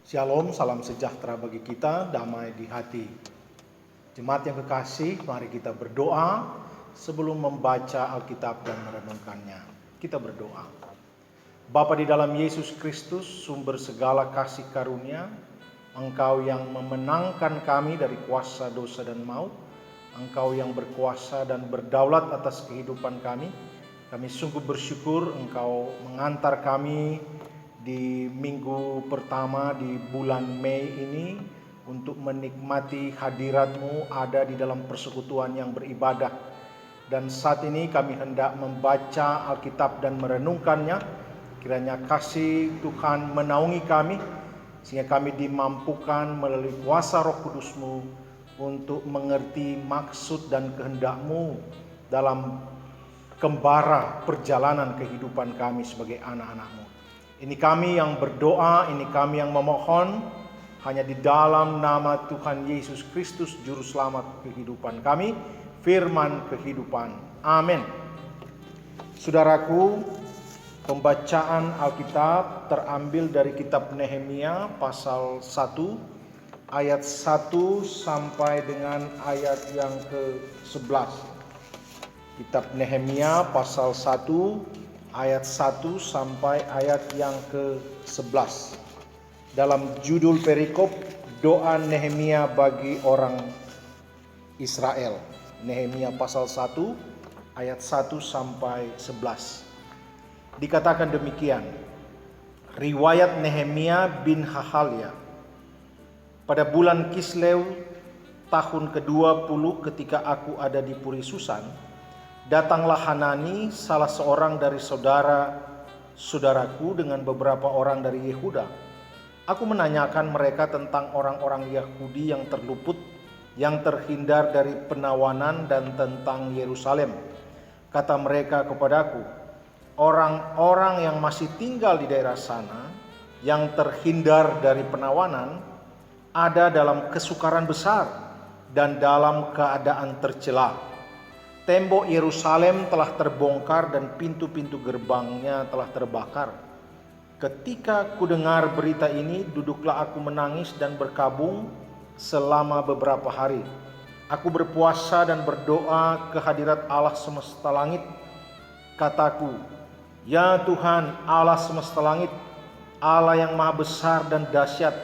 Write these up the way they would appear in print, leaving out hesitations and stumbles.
Shalom, salam sejahtera bagi kita, damai di hati. Jemaat yang kekasih, mari kita berdoa sebelum membaca Alkitab dan merenungkannya. Kita berdoa. Bapa di dalam Yesus Kristus, sumber segala kasih karunia, Engkau yang memenangkan kami dari kuasa dosa dan maut, Engkau yang berkuasa dan berdaulat atas kehidupan kami. Kami sungguh bersyukur Engkau mengantar kami di minggu pertama di bulan Mei ini untuk menikmati hadirat-Mu ada di dalam persekutuan yang beribadah. Dan saat ini kami hendak membaca Alkitab dan merenungkannya. Kiranya kasih Tuhan menaungi kami sehingga kami dimampukan melalui kuasa Roh Kudus-Mu untuk mengerti maksud dan kehendak-Mu dalam kembara perjalanan kehidupan kami sebagai anak-anak-Mu. Ini kami yang berdoa, ini kami yang memohon, hanya di dalam nama Tuhan Yesus Kristus, Juru Selamat kehidupan kami, firman kehidupan. Amin. Saudaraku, pembacaan Alkitab terambil dari kitab Nehemia pasal 1, ayat 1 sampai dengan ayat yang ke-11. Kitab Nehemia pasal 1, ayat 1 sampai ayat yang ke-11. Dalam judul perikop, doa Nehemia bagi orang Israel. Nehemia pasal 1, ayat 1 sampai 11. Dikatakan demikian, riwayat Nehemia bin Hahalia. Pada bulan Kislew, tahun ke-20 ketika aku ada di Puri Susan, datanglah Hanani, salah seorang dari saudara-saudaraku dengan beberapa orang dari Yehuda. Aku menanyakan mereka tentang orang-orang Yahudi yang terluput, yang terhindar dari penawanan dan tentang Yerusalem. Kata mereka kepadaku, orang-orang yang masih tinggal di daerah sana, yang terhindar dari penawanan, ada dalam kesukaran besar dan dalam keadaan tercela. Tembok Yerusalem telah terbongkar dan pintu-pintu gerbangnya telah terbakar. Ketika kudengar berita ini, duduklah aku menangis dan berkabung selama beberapa hari. Aku berpuasa dan berdoa ke hadirat Allah semesta langit. Kataku, ya Tuhan Allah semesta langit, Allah yang maha besar dan dahsyat,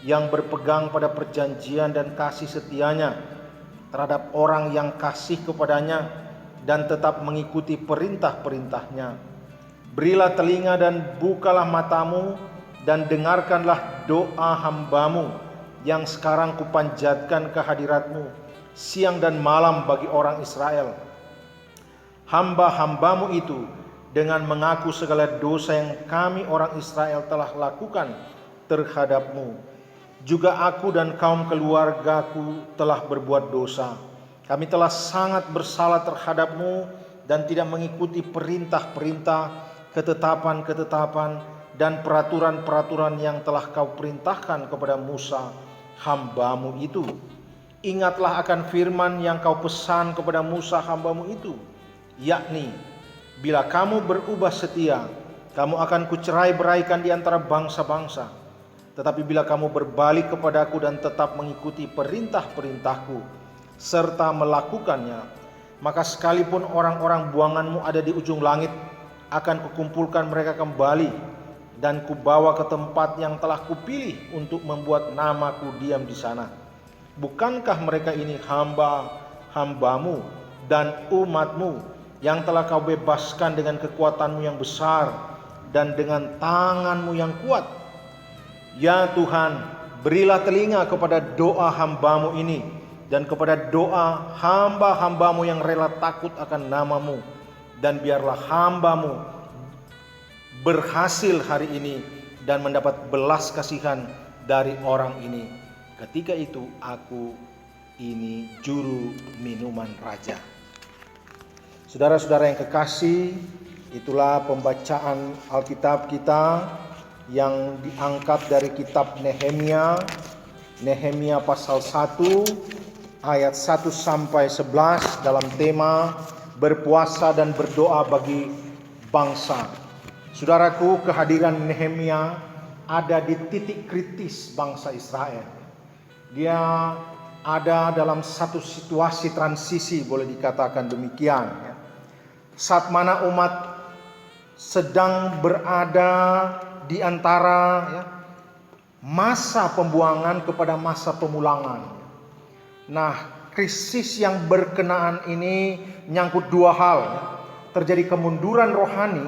yang berpegang pada perjanjian dan kasih setianya terhadap orang yang kasih kepadanya dan tetap mengikuti perintah-perintahnya. Berilah telinga dan bukalah matamu dan dengarkanlah doa hambamu yang sekarang kupanjatkan ke hadiratmu siang dan malam bagi orang Israel. Hamba-hambamu itu dengan mengaku segala dosa yang kami orang Israel telah lakukan terhadapmu. Juga aku dan kaum keluargaku telah berbuat dosa. Kami telah sangat bersalah terhadapmu dan tidak mengikuti perintah-perintah, ketetapan-ketetapan dan peraturan-peraturan yang telah kau perintahkan kepada Musa, hambamu itu. Ingatlah akan firman yang kau pesan kepada Musa, hambamu itu, yakni, bila kamu berubah setia, kamu akan kucerai-beraikan di antara bangsa-bangsa. Tetapi bila kamu berbalik kepadaku dan tetap mengikuti perintah-perintahku serta melakukannya, maka sekalipun orang-orang buanganmu ada di ujung langit, akan kukumpulkan mereka kembali dan kubawa ke tempat yang telah kupilih untuk membuat namaku diam di sana. Bukankah mereka ini hamba-hambamu dan umatmu yang telah kau bebaskan dengan kekuatanmu yang besar dan dengan tanganmu yang kuat? Ya Tuhan, berilah telinga kepada doa hambamu ini dan kepada doa hamba-hambamu yang rela takut akan namamu. Dan biarlah hambamu berhasil hari ini dan mendapat belas kasihan dari orang ini. Ketika itu aku ini juru minuman raja. Saudara-saudara yang kekasih, itulah pembacaan Alkitab kita yang diangkat dari kitab Nehemia, Nehemia pasal 1 ayat 1 sampai 11 dalam tema berpuasa dan berdoa bagi bangsa. Saudaraku, kehadiran Nehemia ada di titik kritis bangsa Israel. Dia ada dalam satu situasi transisi, boleh dikatakan demikian. Saat mana umat sedang berada di antara masa pembuangan kepada masa pemulangan. Nah, krisis yang berkenaan ini menyangkut dua hal. Terjadi kemunduran rohani,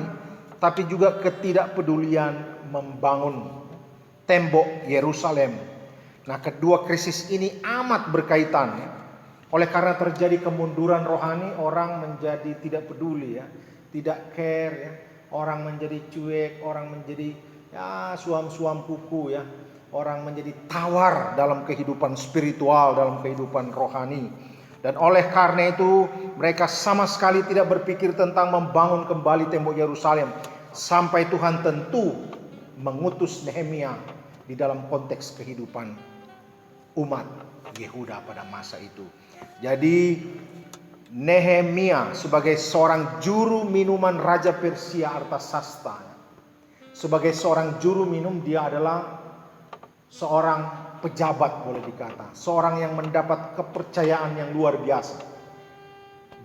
tapi juga ketidakpedulian membangun tembok Yerusalem. Nah, kedua krisis ini amat berkaitan. Oleh karena terjadi kemunduran rohani, orang menjadi tidak peduli, tidak care, orang menjadi cuek, orang menjadi suam-suam kuku, orang menjadi tawar dalam kehidupan spiritual, dalam kehidupan rohani. Dan oleh karena itu mereka sama sekali tidak berpikir tentang membangun kembali tembok Yerusalem, sampai Tuhan tentu mengutus Nehemia di dalam konteks kehidupan umat Yehuda pada masa itu. Jadi Nehemia sebagai seorang juru minuman Raja Persia Artasasta, sebagai seorang juru minum, dia adalah seorang pejabat, boleh dikata, seorang yang mendapat kepercayaan yang luar biasa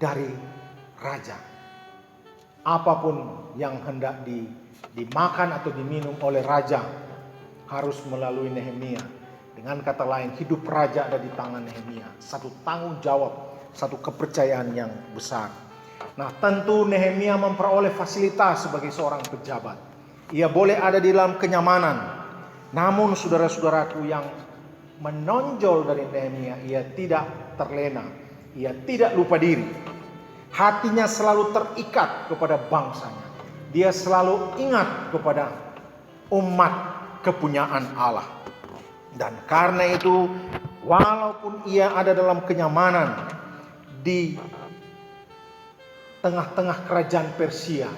dari raja. Apapun yang hendak dimakan atau diminum oleh raja harus melalui Nehemia. Dengan kata lain, hidup raja ada di tangan Nehemia. Satu tanggung jawab, satu kepercayaan yang besar. Nah, tentu Nehemia memperoleh fasilitas sebagai seorang pejabat. Ia boleh ada di dalam kenyamanan. Namun saudara-saudaraku, yang menonjol dari Nehemia, ia tidak terlena, ia tidak lupa diri. Hatinya selalu terikat kepada bangsanya. Dia selalu ingat kepada umat kepunyaan Allah. Dan karena itu, walaupun ia ada dalam kenyamanan di tengah-tengah kerajaan Persia,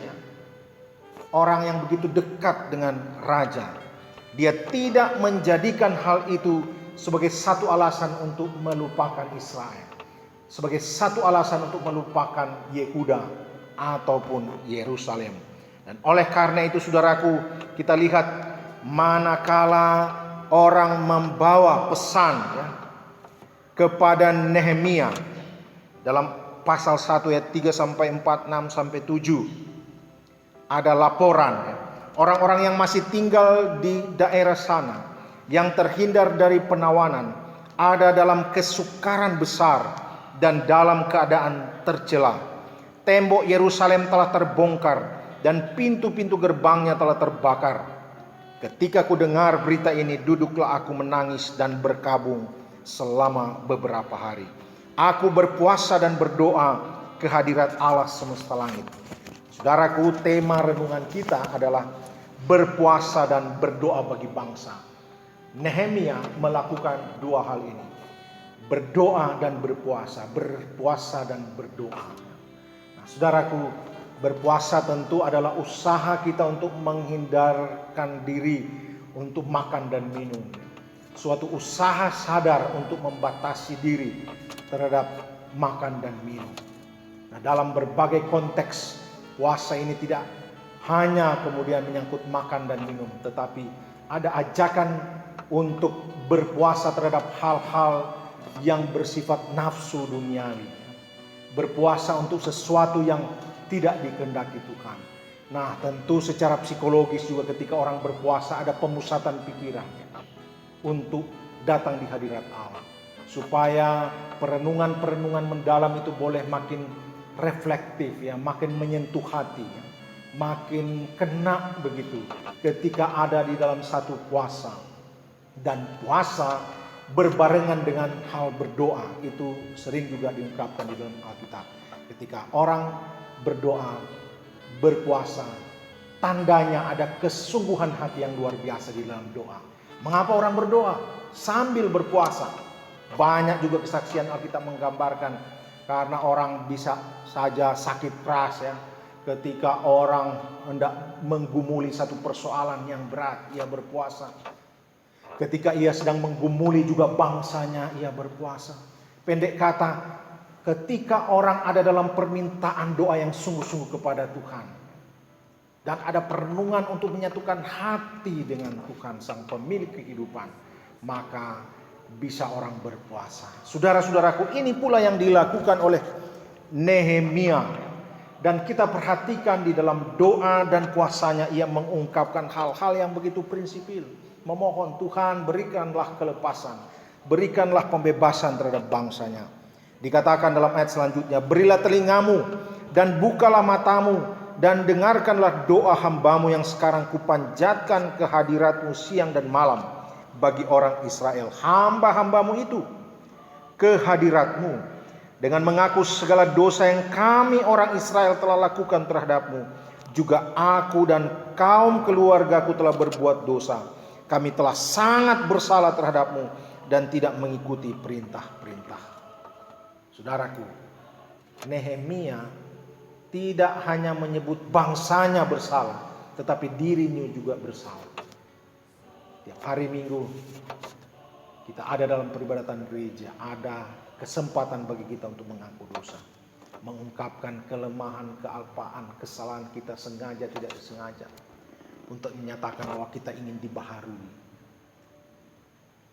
orang yang begitu dekat dengan raja, dia tidak menjadikan hal itu sebagai satu alasan untuk melupakan Israel, sebagai satu alasan untuk melupakan Yehuda ataupun Yerusalem. Dan oleh karena itu, saudaraku, kita lihat manakala orang membawa pesan kepada Nehemia dalam pasal 1 ayat 3 sampai 4, 6 sampai 7, ada laporan orang-orang yang masih tinggal di daerah sana, yang terhindar dari penawanan, ada dalam kesukaran besar dan dalam keadaan tercela. Tembok Yerusalem telah terbongkar dan pintu-pintu gerbangnya telah terbakar. Ketika ku dengar berita ini, duduklah aku menangis dan berkabung selama beberapa hari. Aku berpuasa dan berdoa ke hadirat Allah semesta langit. Saudaraku, tema renungan kita adalah berpuasa dan berdoa bagi bangsa. Nehemia melakukan dua hal ini, berdoa dan berpuasa, berpuasa dan berdoa. Nah, saudaraku, berpuasa tentu adalah usaha kita untuk menghindarkan diri untuk makan dan minum. Suatu usaha sadar untuk membatasi diri terhadap makan dan minum. Nah, dalam berbagai konteks, puasa ini tidak hanya kemudian menyangkut makan dan minum, tetapi ada ajakan untuk berpuasa terhadap hal-hal yang bersifat nafsu duniawi. Berpuasa untuk sesuatu yang tidak dikehendaki Tuhan. Nah, tentu secara psikologis juga ketika orang berpuasa ada pemusatan pikirannya untuk datang di hadirat Allah, supaya perenungan-perenungan mendalam itu boleh makin reflektif, makin menyentuh hati, makin kena begitu ketika ada di dalam satu puasa. Dan puasa berbarengan dengan hal berdoa itu sering juga diungkapkan di dalam Alkitab. Ketika orang berdoa, berpuasa, tandanya ada kesungguhan hati yang luar biasa di dalam doa. Mengapa orang berdoa sambil berpuasa? Banyak juga kesaksian Alkitab menggambarkan karena orang bisa saja sakit keras, ketika orang hendak menggumuli satu persoalan yang berat, ia berpuasa. Ketika ia sedang menggumuli juga bangsanya, ia berpuasa. Pendek kata, ketika orang ada dalam permintaan doa yang sungguh-sungguh kepada Tuhan, dan ada perenungan untuk menyatukan hati dengan Tuhan sang pemilik kehidupan, maka bisa orang berpuasa. Saudara-saudaraku, ini pula yang dilakukan oleh Nehemia, dan kita perhatikan di dalam doa dan puasanya ia mengungkapkan hal-hal yang begitu prinsipil, memohon Tuhan berikanlah kelepasan, berikanlah pembebasan terhadap bangsanya. Dikatakan dalam ayat selanjutnya, berilah telingamu dan bukalah matamu dan dengarkanlah doa hambamu yang sekarang kupanjatkan ke hadiratmu siang dan malam bagi orang Israel, hamba-hambamu itu, ke hadiratmu dengan mengaku segala dosa yang kami orang Israel telah lakukan terhadapmu. Juga aku dan kaum keluargaku telah berbuat dosa. Kami telah sangat bersalah terhadapmu dan tidak mengikuti perintah-perintah. Saudaraku, Nehemia tidak hanya menyebut bangsanya bersalah, tetapi dirinya juga bersalah. Tiap hari Minggu kita ada dalam peribadatan gereja, ada kesempatan bagi kita untuk mengaku dosa, mengungkapkan kelemahan, kealpaan, kesalahan kita sengaja tidak disengaja, untuk menyatakan bahwa kita ingin dibaharui.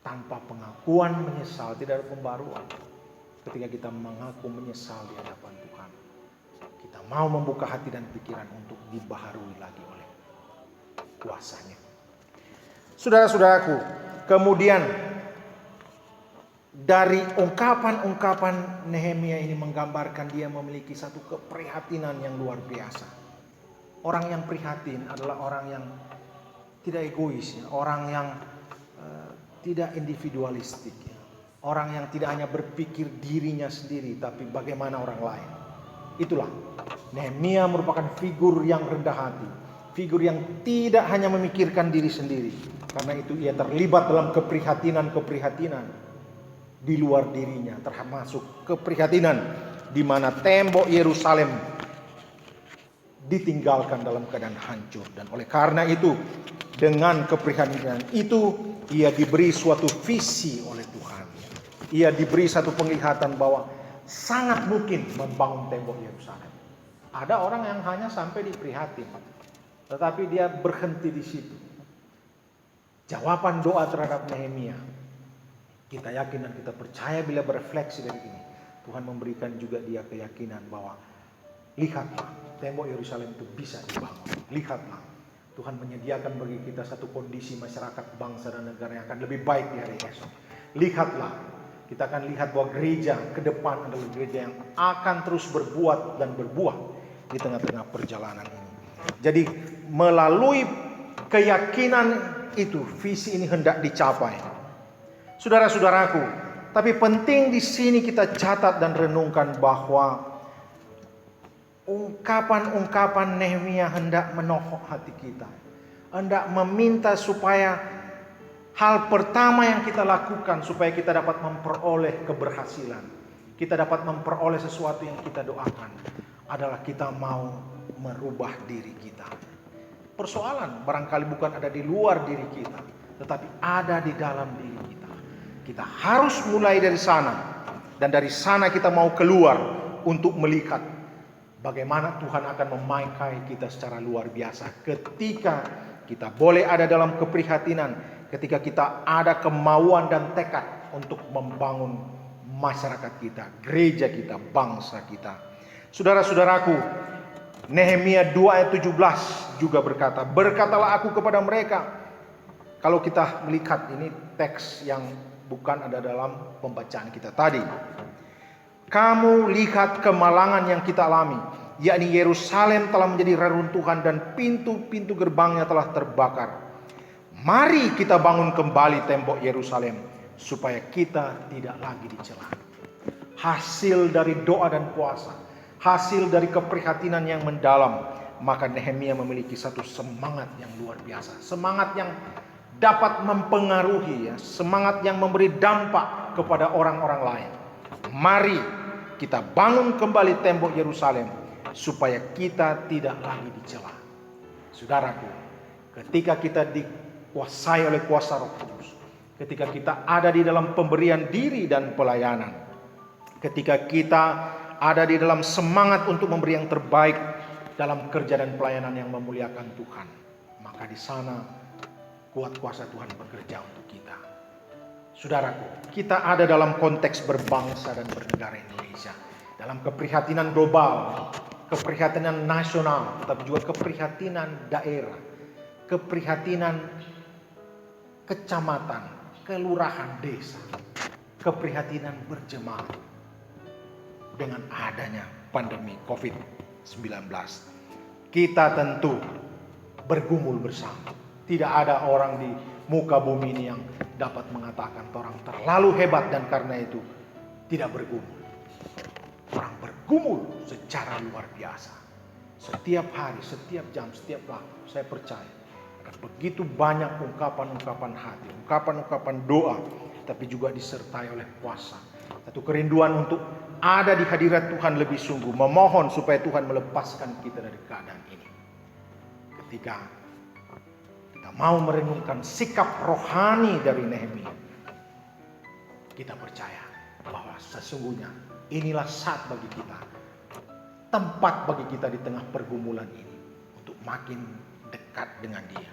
Tanpa pengakuan menyesal tidak ada pembaruan. Ketika kita mengaku menyesal di hadapan Tuhan, kita mau membuka hati dan pikiran untuk dibaharui lagi oleh kuasanya. Saudara-saudaraku, kemudian dari ungkapan-ungkapan Nehemia ini menggambarkan dia memiliki satu keprihatinan yang luar biasa. Orang yang prihatin adalah orang yang tidak egois, orang yang tidak individualistik, orang yang tidak hanya berpikir dirinya sendiri, tapi bagaimana orang lain. Itulah Nehemia merupakan figur yang rendah hati, figur yang tidak hanya memikirkan diri sendiri. Karena itu ia terlibat dalam keprihatinan di luar dirinya, termasuk keprihatinan di mana tembok Yerusalem ditinggalkan dalam keadaan hancur. Dan oleh karena itu, dengan keprihatinan itu ia diberi suatu visi oleh Tuhan. Ia diberi satu penglihatan bahwa sangat mungkin membangun tembok Yerusalem. Ada orang yang hanya sampai di prihatin, tetapi dia berhenti di situ. Jawaban doa terhadap Nehemia, kita yakin dan kita percaya bila berefleksi dari ini, Tuhan memberikan juga dia keyakinan bahwa lihatlah, tembok Yerusalem itu bisa dibangun. Lihatlah, Tuhan menyediakan bagi kita satu kondisi masyarakat, bangsa dan negara yang akan lebih baik di hari esok. Lihatlah, kita akan lihat bahwa gereja ke depan adalah gereja yang akan terus berbuat dan berbuah di tengah-tengah perjalanan ini. Jadi melalui keyakinan itu, visi ini hendak dicapai. Saudara-saudaraku, tapi penting di sini kita catat dan renungkan bahwa ungkapan-ungkapan Nehemia hendak menohok hati kita, hendak meminta supaya hal pertama yang kita lakukan supaya kita dapat memperoleh keberhasilan, kita dapat memperoleh sesuatu yang kita doakan, adalah kita mau merubah diri kita. Persoalan barangkali bukan ada di luar diri kita, tetapi ada di dalam diri kita. Kita harus mulai dari sana, dan dari sana kita mau keluar untuk melihat bagaimana Tuhan akan memakai kita secara luar biasa. Ketika kita boleh ada dalam keprihatinan, ketika kita ada kemauan dan tekad untuk membangun masyarakat kita, gereja kita, bangsa kita. Saudara-saudaraku, Nehemia 2 ayat 17 juga berkata, berkatalah aku kepada mereka. Kalau kita melihat ini teks yang bukan ada dalam pembacaan kita tadi. Kamu lihat kemalangan yang kita alami, yakni Yerusalem telah menjadi reruntuhan dan pintu-pintu gerbangnya telah terbakar. Mari kita bangun kembali tembok Yerusalem supaya kita tidak lagi dicela. Hasil dari doa dan puasa, hasil dari keprihatinan yang mendalam, maka Nehemia memiliki satu semangat yang luar biasa, semangat yang dapat mempengaruhi, semangat yang memberi dampak kepada orang-orang lain. Mari kita bangun kembali tembok Yerusalem supaya kita tidak lagi dicela. Saudaraku, ketika kita dikuasai oleh kuasa Roh Kudus, ketika kita ada di dalam pemberian diri dan pelayanan, ketika kita ada di dalam semangat untuk memberi yang terbaik, dalam kerja dan pelayanan yang memuliakan Tuhan, maka di sana kuat kuasa Tuhan bekerja untuk kita. Saudaraku, kita ada dalam konteks berbangsa dan bernegara Indonesia, dalam keprihatinan global, keprihatinan nasional, tetapi juga keprihatinan daerah, keprihatinan kecamatan, kelurahan, desa, keprihatinan berjemaat dengan adanya pandemi COVID-19. Kita tentu bergumul bersama. Tidak ada orang di muka bumi ini yang dapat mengatakan orang terlalu hebat dan karena itu tidak bergumul. Orang bergumul secara luar biasa. Setiap hari, setiap jam, setiap waktu, saya percaya ada begitu banyak ungkapan-ungkapan hati, ungkapan-ungkapan doa, tapi juga disertai oleh puasa. Satu kerinduan untuk ada di hadirat Tuhan lebih sungguh, memohon supaya Tuhan melepaskan kita dari keadaan ini. Ketika kita mau merenungkan sikap rohani dari Nehemia, kita percaya bahwa sesungguhnya inilah saat bagi kita, tempat bagi kita di tengah pergumulan ini untuk makin dekat dengan Dia.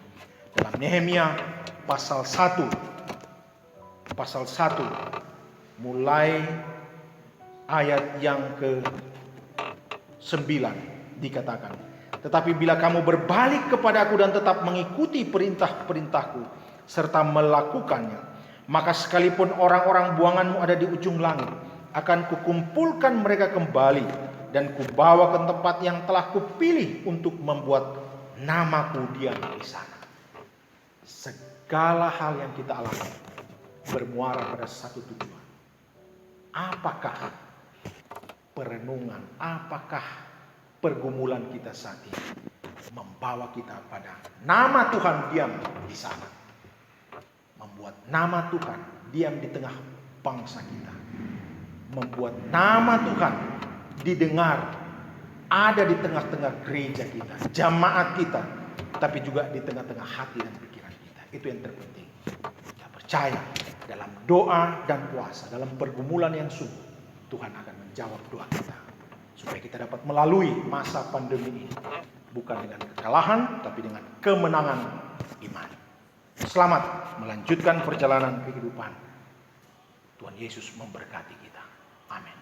Dalam Nehemia pasal 1 mulai ayat yang ke-9 dikatakan, tetapi bila kamu berbalik kepadaku dan tetap mengikuti perintah-perintahku serta melakukannya, maka sekalipun orang-orang buanganmu ada di ujung langit, akan kukumpulkan mereka kembali dan kubawa ke tempat yang telah kupilih untuk membuat namaku diam di sana. Segala hal yang kita alami bermuara pada satu tujuan. Apakah perenungan, apakah pergumulan kita saat ini membawa kita pada nama Tuhan diam di sana, membuat nama Tuhan diam di tengah bangsa kita, membuat nama Tuhan didengar ada di tengah-tengah gereja kita, jamaat kita, tapi juga di tengah-tengah hati dan pikiran kita. Itu yang terpenting. Kita percaya dalam doa dan puasa, dalam pergumulan yang sungguh, Tuhan akan menjawab doa kita supaya kita dapat melalui masa pandemi ini bukan dengan kekalahan tapi dengan kemenangan iman. Selamat melanjutkan perjalanan kehidupan. Tuhan Yesus memberkati kita. Amin.